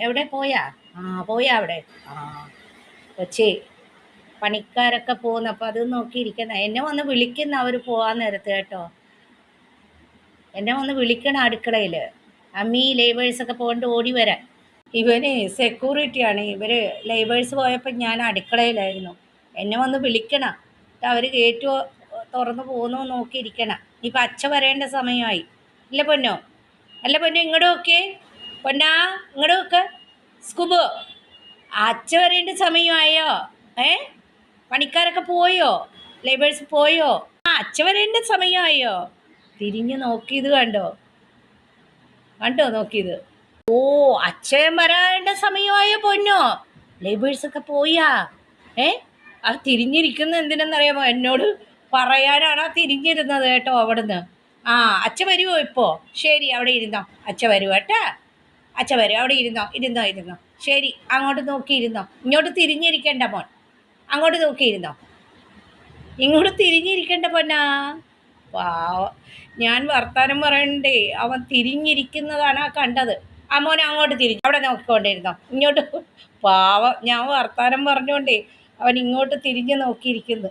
എവിടെ പോയാ? ആ പോയാ അവിടെ? ആ കൊച്ചി പണിക്കാരൊക്കെ പോകുന്നു. അപ്പം അത് നോക്കിയിരിക്കുന്ന എന്നെ വന്ന് വിളിക്കുന്ന അവർ പോകാൻ നേരത്ത് കേട്ടോ. എന്നെ വന്ന് വിളിക്കണം അടുക്കളയിൽ. അമ്മീ ലേബേഴ്സൊക്കെ പോകണ്ട് ഓടി വരാൻ. ഇവന് സെക്യൂരിറ്റിയാണ്. ഇവർ ലേബേഴ്സ് പോയപ്പോൾ ഞാൻ അടുക്കളയിലായിരുന്നു. എന്നെ വന്ന് വിളിക്കണം. അവർ ഗേറ്റ് തുറന്ന് പോകുന്നു നോക്കിയിരിക്കണം. ഇപ്പം അച്ഛ വരേണ്ട സമയമായി. ഇല്ല പൊന്നോ, അല്ല പൊന്നോ, ഇങ്ങോട്ട് നോക്കിയേ. പൊന്നാ ഇങ്ങോട്ട് നോക്ക്. സ്കുബോ, അച്ഛ വരേണ്ട സമയമായോ? ഏ പണിക്കാരൊക്കെ പോയോ? ലേബേഴ്സ് പോയോ? ആ അച്ഛ വരേണ്ട സമയമായോ? തിരിഞ്ഞ് നോക്കിയത് കണ്ടോ? കണ്ടോ നോക്കിയത്? ഓ അച്ഛൻ വരേണ്ട സമയമായോ പൊന്നോ? ലേബേഴ്സൊക്കെ പോയാ? ഏ ആ തിരിഞ്ഞിരിക്കുന്ന എന്തിനെന്നറിയാമോ? എന്നോട് പറയാനാണ് ആ തിരിഞ്ഞിരുന്നത് കേട്ടോ അവിടുന്ന്. ആ അച്ഛ വരുമോ ഇപ്പോൾ? ശരി അവിടെ ഇരുന്നോ, അച്ഛ വരുമോ കേട്ടാ. അച്ഛ വരും, അവിടെ ഇരുന്നോ ഇരുന്നോ ഇരുന്നോ. ശരി അങ്ങോട്ട് നോക്കിയിരുന്നോ. ഇങ്ങോട്ട് തിരിഞ്ഞിരിക്കണ്ട മോൻ, അങ്ങോട്ട് നോക്കിയിരുന്നോ. ഇങ്ങോട്ട് തിരിഞ്ഞിരിക്കണ്ട പൊന്നാ. പാവം, ഞാൻ വർത്താനം പറയണ്ടേ, അവൻ തിരിഞ്ഞിരിക്കുന്നതാണ് ആ കണ്ടത്. ആ മോനെ അങ്ങോട്ട് തിരിഞ്ഞു അവിടെ നോക്കിക്കൊണ്ടിരുന്നോ. ഇങ്ങോട്ട് പാവം, ഞാൻ വർത്താനം പറഞ്ഞോണ്ടേ അവൻ ഇങ്ങോട്ട് തിരിഞ്ഞ് നോക്കിയിരിക്കുന്നു.